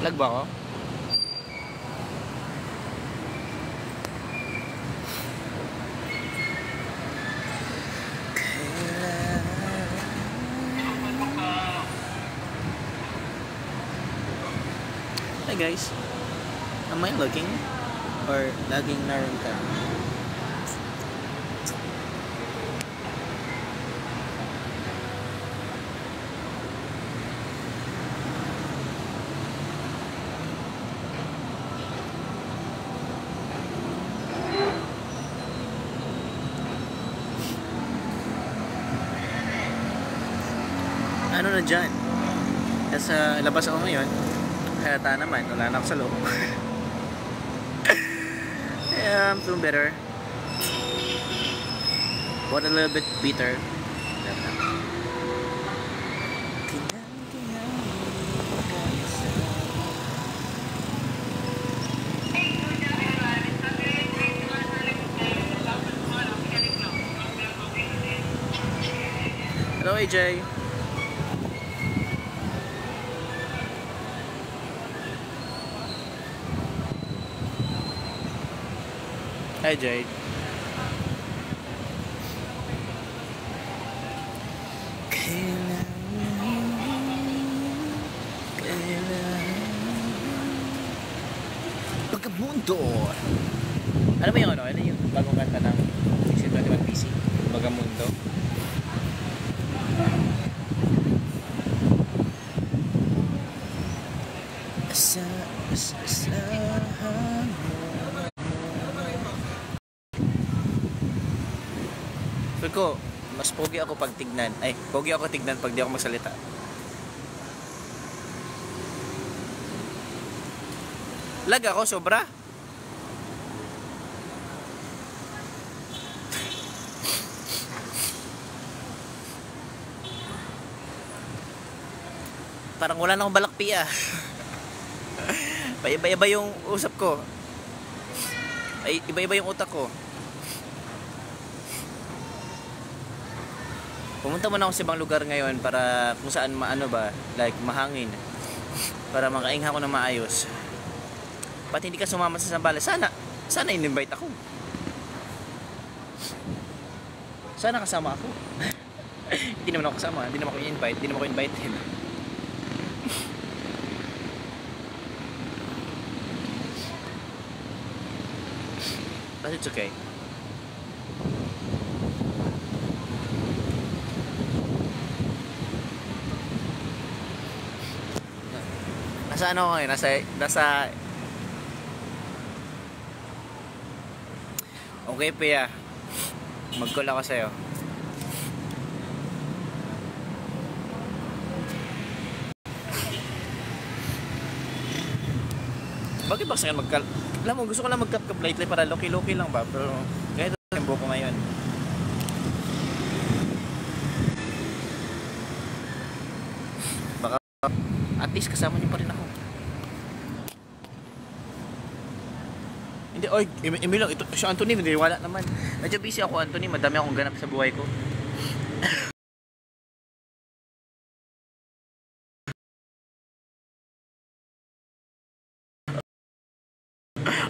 Lag ba ako? Hi guys, am I looking? Or laging naroon ka? Ano na dyan? Nasa labas ako ngayon. Kaya naman, wala na ako sa loob. Yeah, I'm feeling better. But a little bit bitter. Hello AJ. Hi Jade. Bagamundo. Ano ba yung ano? Ano yung bagong kanta ng 21 PC? Bagamundo. Feel ko, mas pogi ako pag tignan. Ay, pogi ako tignan pag di ako magsalita. Lag ako, sobra. Parang wala na akong balakpi ah. Iba-iba yung usap ko. Ay, iba-iba yung utak ko. Pumunta muna ako sa ibang lugar ngayon para kung saan maano ba, like mahangin. Para makaingha ko na maayos. Pati hindi ka sumama sa Zambales. Sana in-invite ako. Sana kasama ako. Hindi naman ako kasama, hindi naman ako in-invite, hindi naman ako invited. But it's okay. Nasa ano ko ngayon? Nasa okay Pia, mag-call ako sa'yo. Bakit ba sa'yo mag-call? Alam mo, gusto ko lang mag-cap-cap lately para loki-loki lang ba? Pero ganito yung buko ngayon. Baka at least kasama niyo pa rin ako. Hindi, oy, Emilio, ito si Anthony, hindi wala naman. Medyo busy ako, Anthony, madami akong ganap sa buhay ko.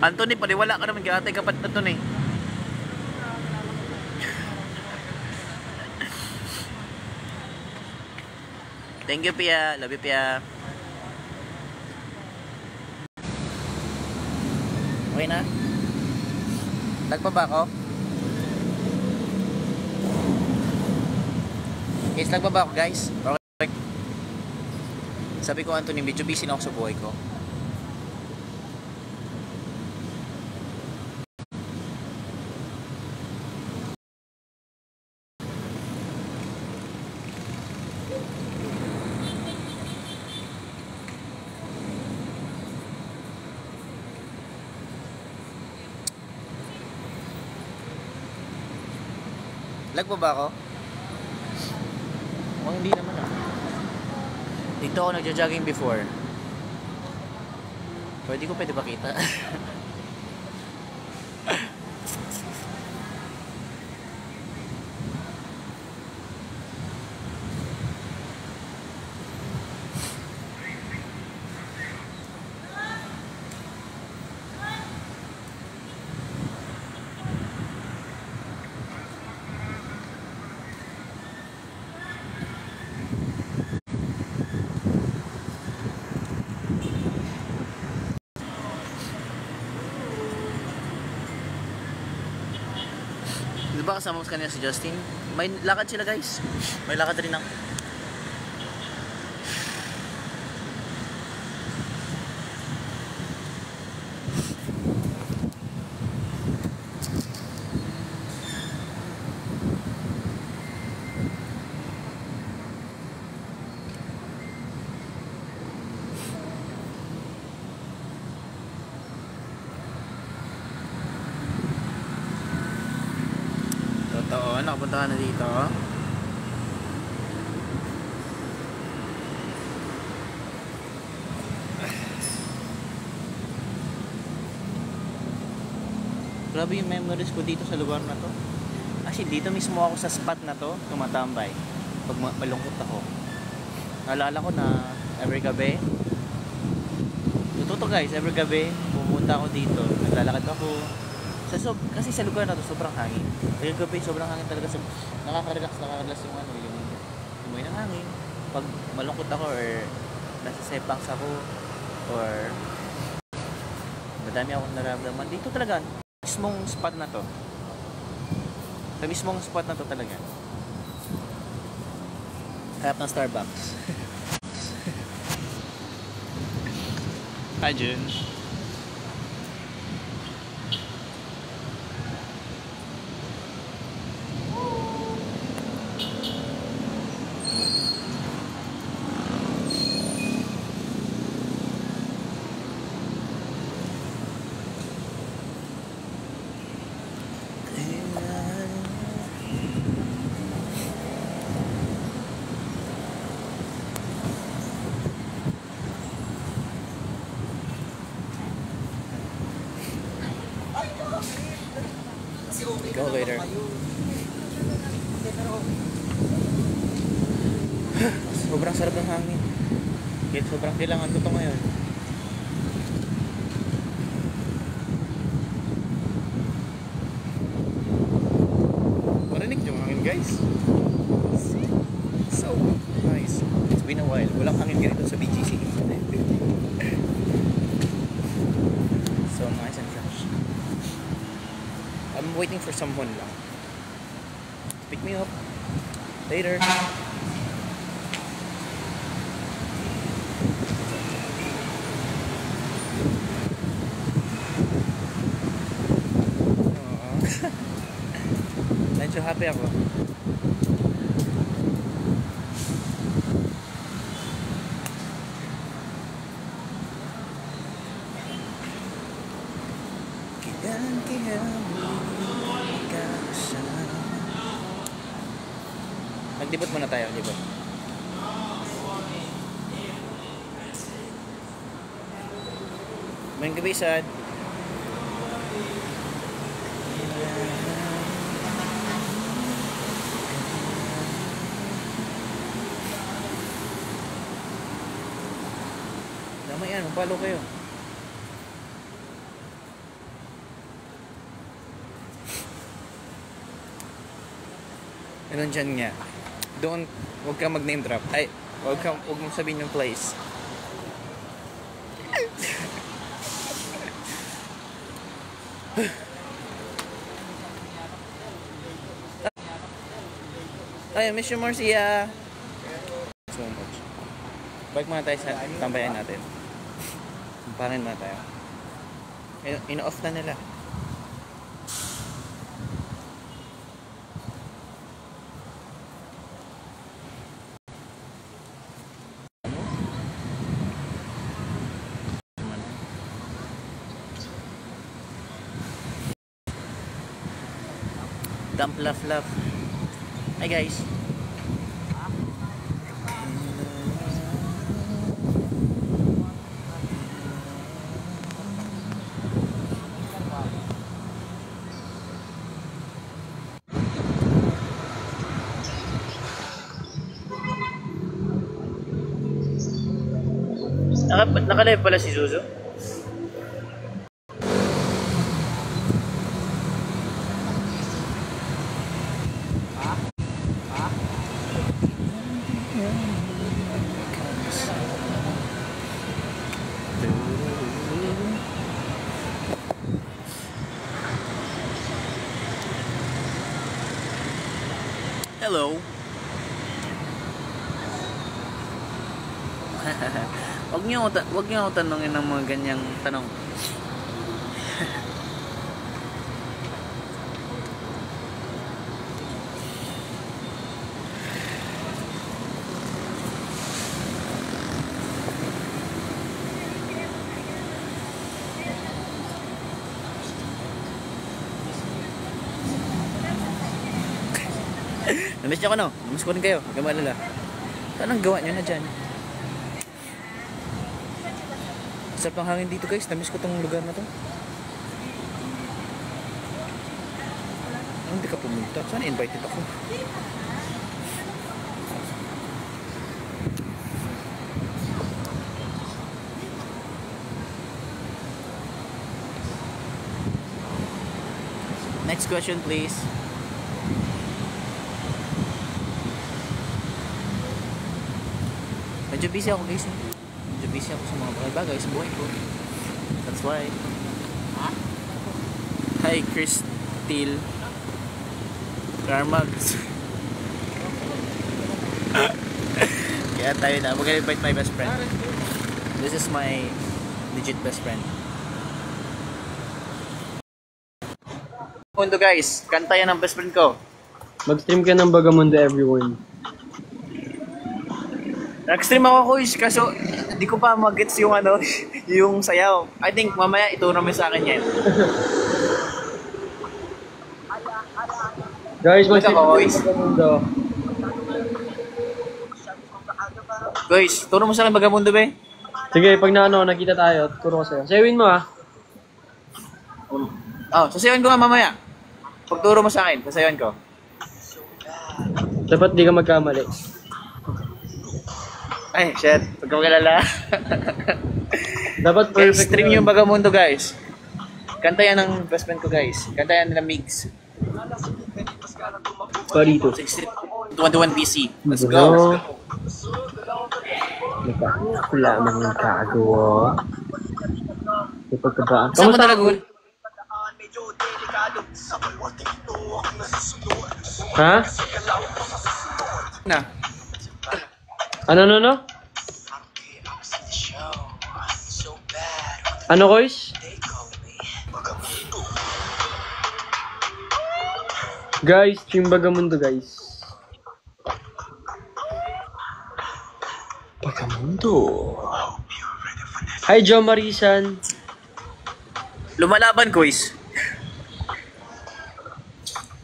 Anthony, paliwala ka naman, gatay kapat Anthony. Thank you, Pia. Love you, Pia. Okay na? Nagpa ba ako? Guys, nagpa ba ako, guys? Okay. Sabi ko, Anthony, medyo busy na ako sa buhay ko. Lagpo ba ako? Oh, hindi naman ah. Dito ako nagja-jogging before. Pwede ko pakita. ba kasama mo kanina si Justin? May lakad sila guys. May lakad rin ako. Totoo, nakapunta ka na dito. Grabe yung memories ko dito sa lugar na to. Actually, dito mismo ako sa spot na to, tumatambay. Pag malungkot ako. Naalala ko na every gabi. Totoo to guys, every gabi, pumunta ako dito. Naglalakad ako. Kasi sa lugar na to, sobrang hangin. Every gabi, sobrang hangin talaga. Nakaka-relax yung ano, yung umuwi ng hangin. Pag malungkot ako or nasa sepangs ako or madami akong nararamdaman. Dito talaga, mismong spot na to. Sa mismong spot na to talaga. Harap ng Starbucks. Hi, Jun. Go later. Sobrang sarap ng hangin. Kahit sobrang kailangan ko to ngayon. Marinig yung hangin guys. So nice. It's been a while. Walang hangin ganito sa BGC. So nice and fresh. I'm waiting for someone lang. Pick me up. Later. Medyo happy ako. Naglibot muna tayo, libot. Mayang gabi, Sad. Tama yan, magpalo kayo. Ganun dyan nga. Huwag kang mag-name drop. Ay, huwag mong sabihin yung place. Ay, miss you, Marcia. So much. Balik muna tayo sa tambayan natin. Pangin muna tayo. Ino-off na nila. Dump love. Hi guys. Naka-live pala si Zuzu. Hello. Wag niyo ako tanungin ng mga ganyang tanong. Namiss niyo ako, no? Namiss ko rin kayo. Huwag kang maalala. Anong gawa niyo na dyan? Sarap ng hangin dito, guys. Namiss ko tong lugar na to. Hindi ka pumunta. Sana invited ako. Next question, please. Medyo busy ako, guys. Medyo busy ako sa mga bagay sa buhay ko. That's why. Hi, Christine Carmags. Kaya tayo na. Mag-invite my best friend. This is my legit best friend. Mundo, guys. Kanta yan ang best friend ko. Mag-stream ka ng Bagamundo, everyone. Nag-stream ako, Kuys, kaso di ko pa mag-gets yung ano, yung sayaw. I think mamaya ituro mo sa akin yan. Guys, mag-stream ako, ka Kuys. ng Bagamundo. Guys, turo mo sa akin Bagamundo, be. Sige, pag nakita tayo, turo ko sa'yo. Sayawin mo, ha? Oh, sasayawan ko nga mamaya. Pagturo mo sa akin, sasayawan ko. Dapat di ka magkamali. Ay, shit. Huwag ka magalala. Dapat Guys, perfect. stream yung Bagamundo, guys. Kanta yan ng best friend ko, guys. Kanta yan nila Migs. Parito. 21 PC. Let's go. No. Ako lamang yung kagawa. May pagkabaan. Saan mo talaga? Ha? Na. Ano? Ano, Koys? Guys, Team Bagamundo, guys. Bagamundo. Hi, Jo Marisan. Lumalaban, Kuys.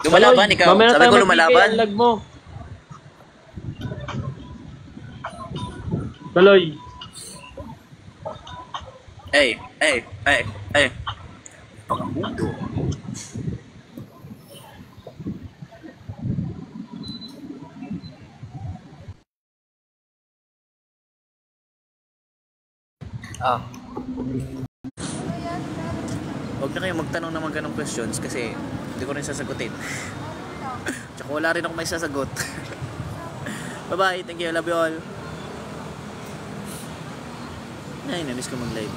Lumalaban, ikaw. Mamaya na Sabi tayo ko mag-PK, lumalaban. ang lag mo. Baloy. Hey. Bagamundo. Huwag na kayo magtanong ng mga ganong questions kasi hindi ko rin sasagutin. Tsaka wala rin ako may sasagot. Bye-bye. Thank you. Love you all. Ay, namiss ko mag-live.